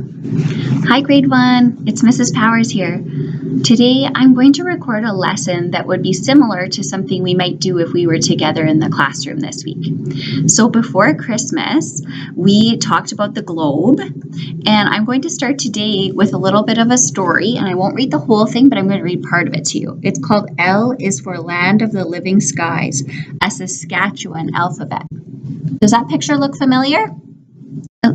Hi grade 1, it's Mrs. Powers here. Today I'm going to record a lesson that would be similar to something we might do if we were together in the classroom this week. So before Christmas, we talked about the globe, and I'm going to start today with a little bit of a story, and I won't read the whole thing, but I'm going to read part of it to you. It's called L is for Land of the Living Skies, a Saskatchewan alphabet. Does that picture look familiar?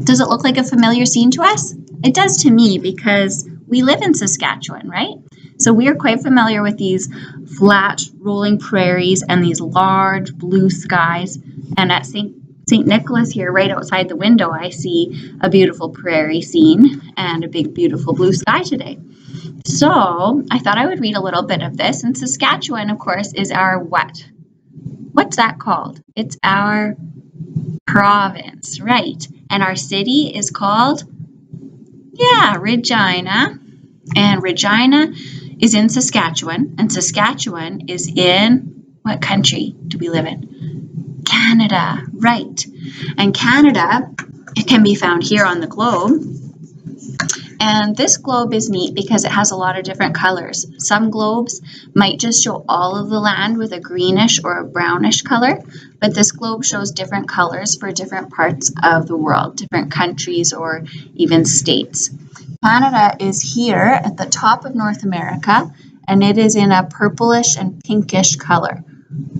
Does it look like a familiar scene to us? It does to me because we live in Saskatchewan, right? So we are quite familiar with these flat rolling prairies and these large blue skies. And at St. Nicholas here, right outside the window, I see a beautiful prairie scene and a big, beautiful blue sky today. So I thought I would read a little bit of this. And Saskatchewan, of course, is our what? What's that called? It's our province, right? And our city is called, Regina. And Regina is in Saskatchewan. And Saskatchewan is in what country do we live in? Canada, right. And Canada, it can be found here on the globe. And this globe is neat because it has a lot of different colors. Some globes might just show all of the land with a greenish or a brownish color, but this globe shows different colors for different parts of the world, different countries or even states. Canada is here at the top of North America, and it is in a purplish and pinkish color.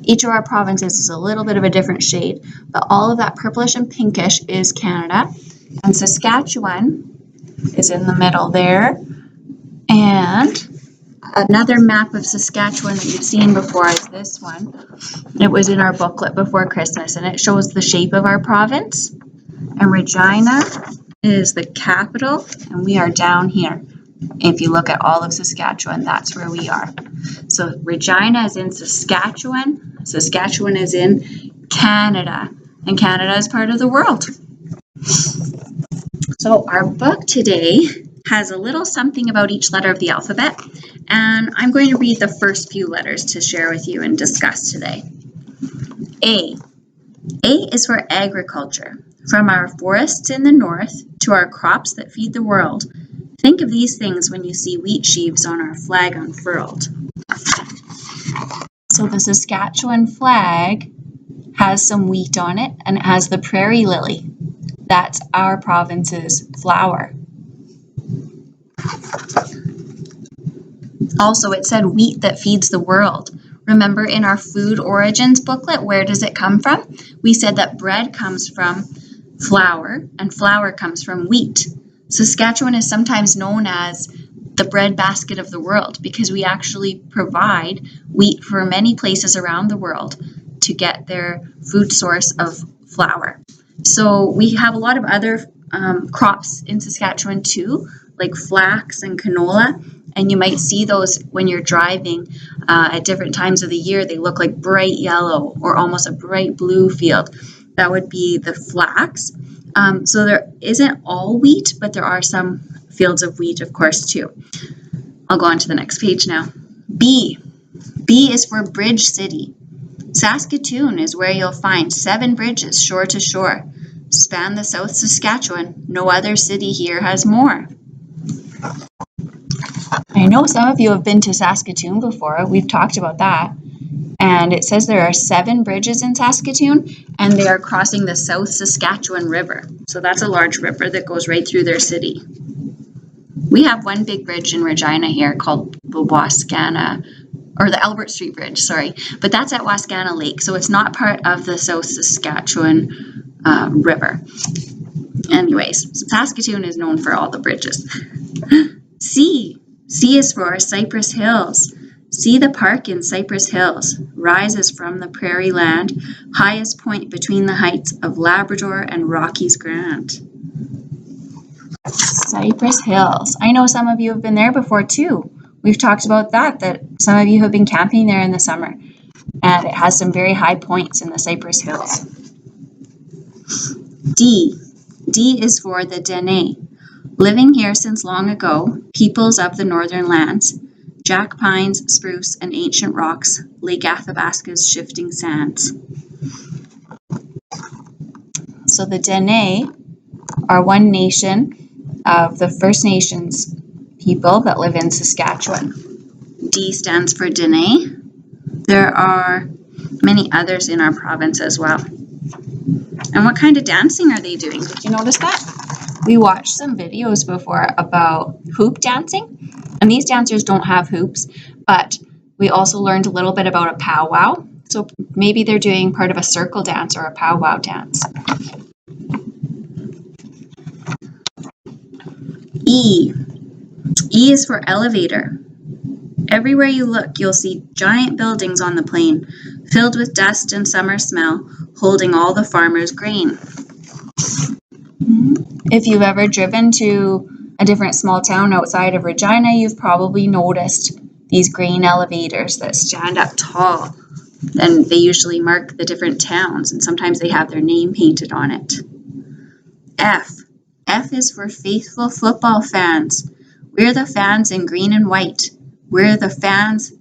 Each of our provinces is a little bit of a different shade, but all of that purplish and pinkish is Canada. And Saskatchewan is in the middle there. And another map of Saskatchewan that you've seen before is this one. It was in our booklet before Christmas, and it shows the shape of our province. And Regina is the capital, and we are down here. If you look at all of Saskatchewan, that's where we are. So Regina is in Saskatchewan. Saskatchewan is in Canada, and Canada is part of the world. So our book today has a little something about each letter of the alphabet, and I'm going to read the first few letters to share with you and discuss today. A. A is for agriculture. From our forests in the north to our crops that feed the world. Think of these things when you see wheat sheaves on our flag unfurled. So the Saskatchewan flag has some wheat on it, and it has the prairie lily. That's our province's flower. Also, it said wheat that feeds the world. Remember in our food origins booklet, where does it come from? We said that bread comes from flour and flour comes from wheat. Saskatchewan is sometimes known as the bread basket of the world because we actually provide wheat for many places around the world to get their food source of flour. So we have a lot of other crops in Saskatchewan too, like flax and canola, and you might see those when you're driving at different times of the year. They look like bright yellow or almost a bright blue field. That would be the flax. So there isn't all wheat, but there are some fields of wheat, of course, too. I'll go on to the next page now. B. B is for Bridge City. Saskatoon is where you'll find 7 bridges shore to shore. Span the South Saskatchewan. No other city here has more. I know some of you have been to Saskatoon before. We've talked about that. And it says there are 7 bridges in Saskatoon, and they are crossing the South Saskatchewan River. So that's a large river that goes right through their city. We have one big bridge in Regina here called the Wascana, or the Albert Street Bridge, sorry. But that's at Wascana Lake, so it's not part of the South Saskatchewan River. Anyways, Saskatoon is known for all the bridges. C. C is for Cypress Hills. See the park in Cypress Hills, rises from the prairie land, highest point between the heights of Labrador and Rockies Grant. Cypress Hills. I know some of you have been there before too. We've talked about that some of you have been camping there in the summer, and it has some very high points in the Cypress Hills. D. D is for the Dene. Living here since long ago, peoples of the northern lands. Jack pines, spruce, and ancient rocks, Lake Athabasca's shifting sands. So the Dene are one nation of the First Nations people that live in Saskatchewan. D stands for Dene. There are many others in our province as well. And what kind of dancing are they doing? Did you notice that? We watched some videos before about hoop dancing, and these dancers don't have hoops, but we also learned a little bit about a powwow. So maybe they're doing part of a circle dance or a powwow dance. E. E is for elevator. Everywhere you look, you'll see giant buildings on the plain, filled with dust and summer smell, holding all the farmers' grain. If you've ever driven to a different small town outside of Regina, you've probably noticed these grain elevators that stand up tall. And they usually mark the different towns, and sometimes they have their name painted on it. F. F is for faithful football fans. We're the fans in green and white. We're the fans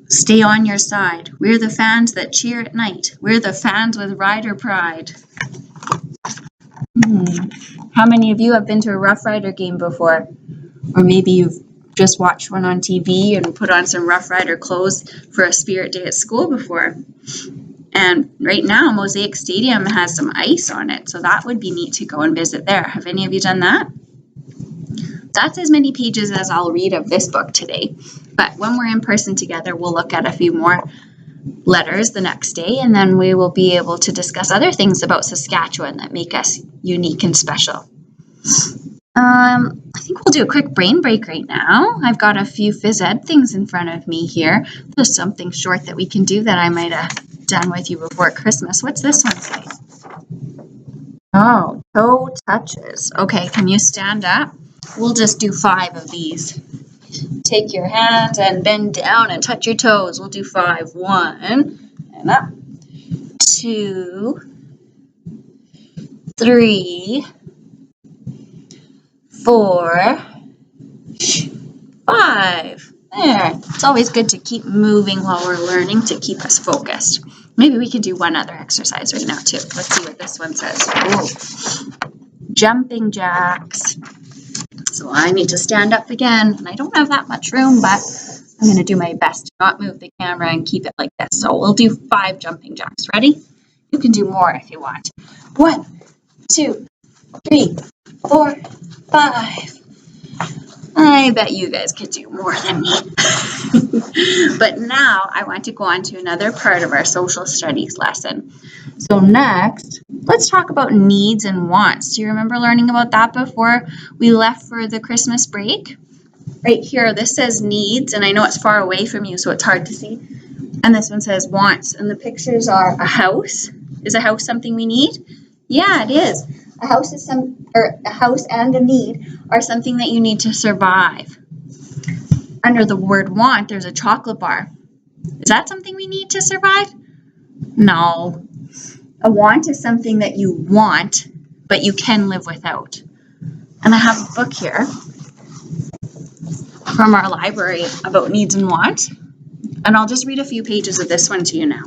stay on your side. We're the fans that cheer at night. We're the fans with rider pride. How many of you have been to a Rough Rider game before? Or maybe you've just watched one on TV and put on some Rough Rider clothes for a spirit day at school before. And right now, Mosaic Stadium has some ice on it, so that would be neat to go and visit there. Have any of you done that? That's as many pages as I'll read of this book today. But when we're in person together, we'll look at a few more letters the next day, and then we will be able to discuss other things about Saskatchewan that make us unique and special. I think we'll do a quick brain break right now. I've got a few phys ed things in front of me here. There's something short that we can do that I might have done with you before Christmas. What's this one say? Oh, toe touches. Okay, can you stand up? We'll just do 5 of these. Take your hands and bend down and touch your toes. We'll do 5. 1, and up. 2, 3, 4, 5. There. It's always good to keep moving while we're learning to keep us focused. Maybe we could do one other exercise right now too. Let's see what this one says. Ooh. Jumping jacks. So I need to stand up again, and I don't have that much room, but I'm going to do my best to not move the camera and keep it like this. So we'll do 5 jumping jacks. Ready? You can do more if you want. 1, 2, 3, 4, 5. I bet you guys could do more than me. But now I want to go on to another part of our social studies lesson. So next, let's talk about needs and wants. Do you remember learning about that before we left for the Christmas break? Right here, this says needs, and I know it's far away from you, so it's hard to see. And this one says wants, and the pictures are a house. Is a house something we need? Yeah, it is. A house is a house and a need are something that you need to survive. Under the word want, there's a chocolate bar. Is that something we need to survive? No. A want is something that you want, but you can live without. And I have a book here from our library about needs and wants. And I'll just read a few pages of this one to you now.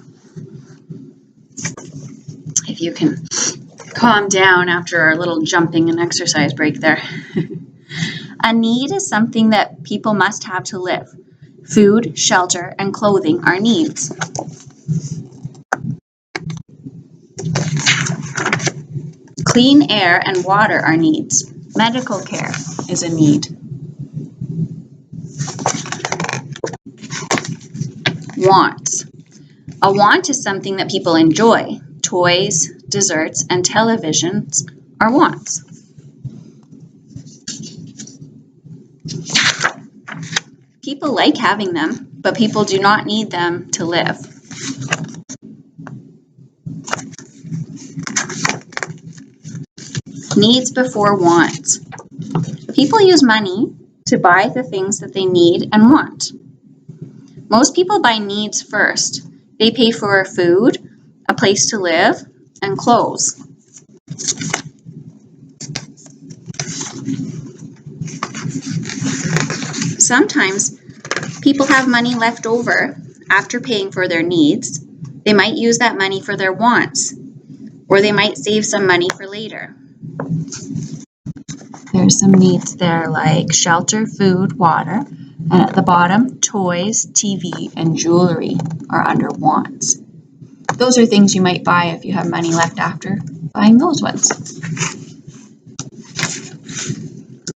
If you can calm down after our little jumping and exercise break there. A need is something that people must have to live. Food, shelter, and clothing are needs. Clean air and water are needs. Medical care is a need. Wants. A want is something that people enjoy. Toys, desserts, and televisions are wants. People like having them, but people do not need them to live. Needs before wants. People use money to buy the things that they need and want. Most people buy needs first. They pay for food, a place to live, and clothes. Sometimes people have money left over after paying for their needs. They might use that money for their wants, or they might save some money for later. There's some needs there like shelter, food, water, and at the bottom, toys, TV, and jewelry are under wants. Those are things you might buy if you have money left after buying those ones.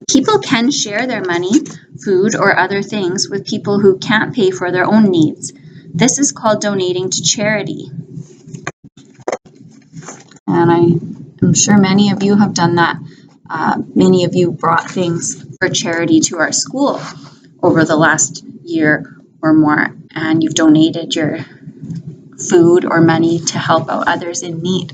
People can share their money, food, or other things with people who can't pay for their own needs. This is called donating to charity. And I'm sure many of you have done that. Many of you brought things for charity to our school over the last year or more, and you've donated your food or money to help out others in need.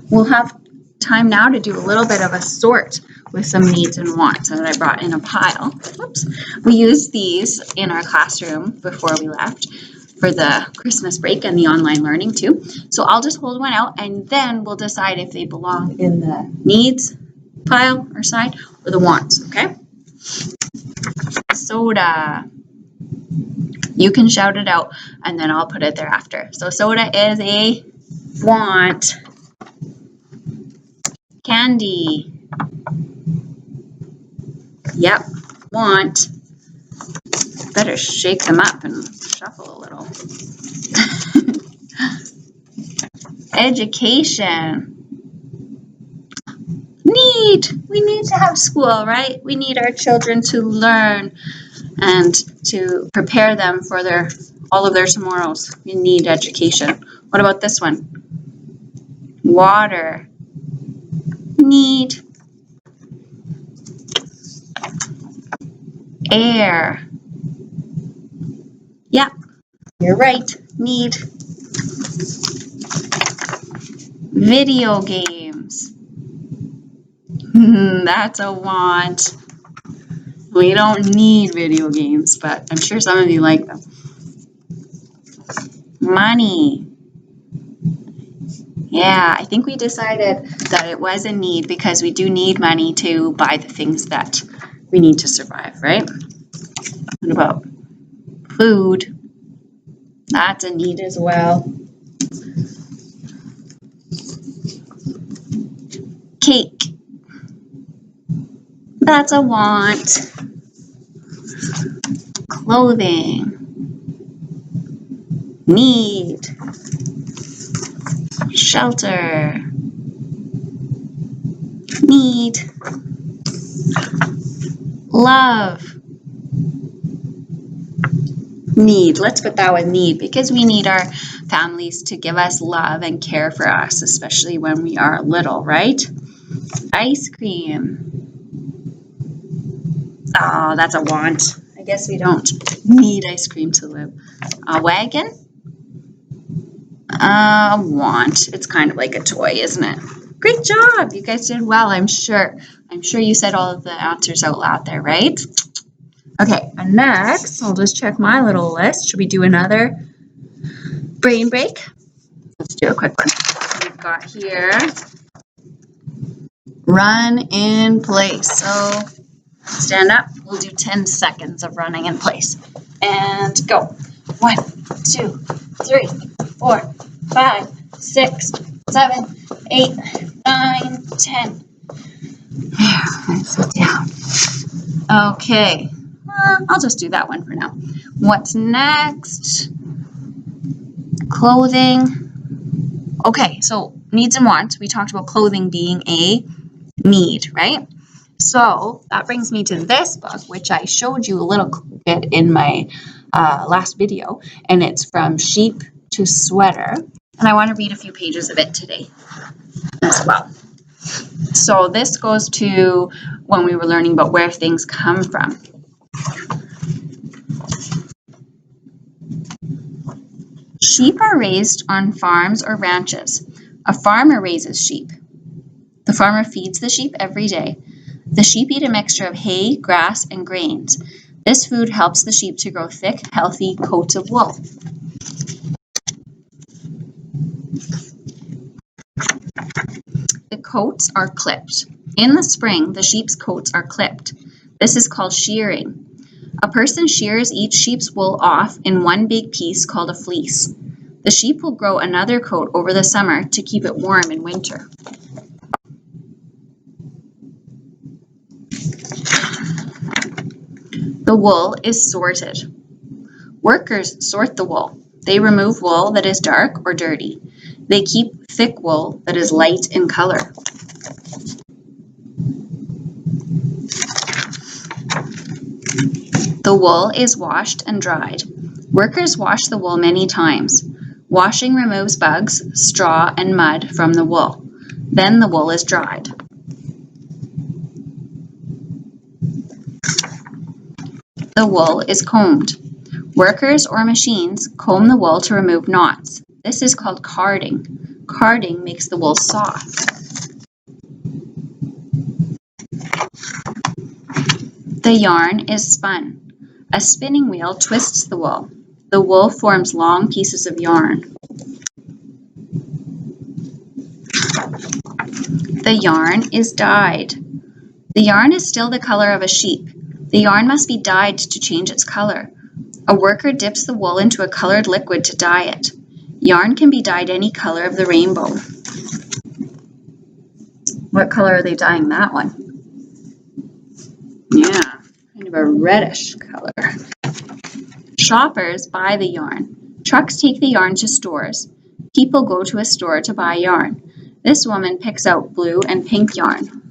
We'll have time now to do a little bit of a sort with some needs and wants that I brought in a pile. Whoops. We used these in our classroom before we left for the Christmas break and the online learning too. So I'll just hold one out and then we'll decide if they belong in the needs pile or side or the wants, okay? Soda. You can shout it out and then I'll put it there after. So soda is a want. Candy. Yep, want. Better shake them up and shuffle a little. Education. Need. We need to have school, right? We need our children to learn and to prepare them for all of their tomorrows. We need education. What about this one? Water. Need. Air. Yeah, you're right. Need. Video games. That's a want. We don't need video games, but I'm sure some of you like them. Money. Yeah, I think we decided that it was a need because we do need money to buy the things that we need to survive, right? What about food? That's a need as well. Cake. That's a want. Clothing. Need. Shelter. Need. Love. Need. Let's put that with need because we need our families to give us love and care for us, especially when we are little, right? Ice cream. Oh, that's a want. I guess we don't need ice cream to live. A wagon? Want. It's kind of like a toy, isn't it? Great job. You guys did well, I'm sure. I'm sure you said all of the answers out loud there, right? Okay, and next, I'll just check my little list. Should we do another brain break? Let's do a quick one. We've got here, run in place. So stand up. We'll do 10 seconds of running in place. And go. 1, 2, 3, 4, 5, 6, 7, 8, 9, 10. There, let's sit down. Okay. I'll just do that one for now. What's next? Clothing. Okay, so needs and wants. We talked about clothing being a need, right? So that brings me to this book, which I showed you a little bit in my last video, and it's From Sheep to Sweater. And I want to read a few pages of it today as well. So this goes to when we were learning about where things come from. Sheep are raised on farms or ranches. A farmer raises sheep. The farmer feeds the sheep every day. The sheep eat a mixture of hay, grass, and grains. This food helps the sheep to grow thick, healthy coats of wool. The coats are clipped. In the spring, the sheep's coats are clipped. This is called shearing. A person shears each sheep's wool off in one big piece called a fleece. The sheep will grow another coat over the summer to keep it warm in winter. The wool is sorted. Workers sort the wool. They remove wool that is dark or dirty. They keep thick wool that is light in color. The wool is washed and dried. Workers wash the wool many times. Washing removes bugs, straw, and mud from the wool. Then the wool is dried. The wool is combed. Workers or machines comb the wool to remove knots. This is called carding. Carding makes the wool soft. The yarn is spun. A spinning wheel twists the wool. The wool forms long pieces of yarn. The yarn is dyed. The yarn is still the color of a sheep. The yarn must be dyed to change its color. A worker dips the wool into a colored liquid to dye it. Yarn can be dyed any color of the rainbow. What color are they dyeing that one? Yeah, kind of a reddish color. Shoppers buy the yarn. Trucks take the yarn to stores. People go to a store to buy yarn. This woman picks out blue and pink yarn.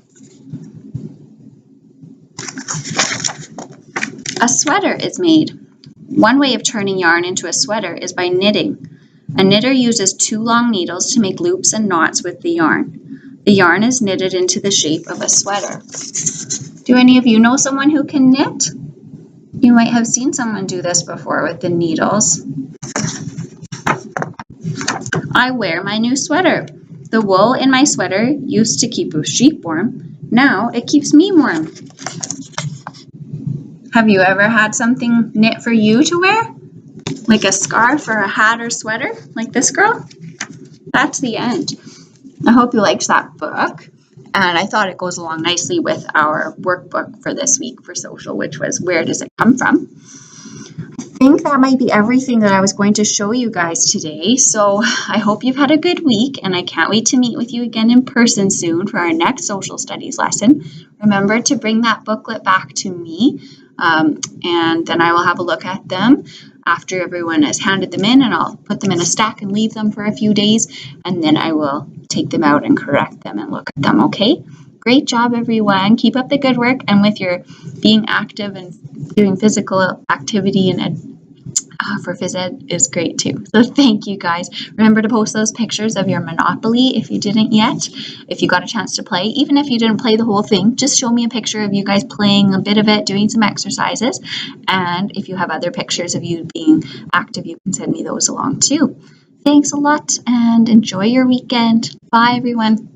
A sweater is made. One way of turning yarn into a sweater is by knitting. A knitter uses 2 long needles to make loops and knots with the yarn. The yarn is knitted into the shape of a sweater. Do any of you know someone who can knit? You might have seen someone do this before with the needles. I wear my new sweater. The wool in my sweater used to keep a sheep warm. Now it keeps me warm. Have you ever had something knit for you to wear? Like a scarf or a hat or sweater, like this girl? That's the end. I hope you liked that book. And I thought it goes along nicely with our workbook for this week for social, which was Where Does It Come From? I think that might be everything that I was going to show you guys today. So I hope you've had a good week, and I can't wait to meet with you again in person soon for our next social studies lesson. Remember to bring that booklet back to me, and then I will have a look at them after everyone has handed them in, and I'll put them in a stack and leave them for a few days, and then I will take them out and correct them and look at them, okay? Great job, everyone. Keep up the good work, and with your being active and doing physical activity and for phys ed is great too. So thank you guys. Remember to post those pictures of your Monopoly if you didn't yet. If you got a chance to play, even if you didn't play the whole thing, just show me a picture of you guys playing a bit of it, doing some exercises. And if you have other pictures of you being active, you can send me those along too. Thanks a lot and enjoy your weekend. Bye everyone.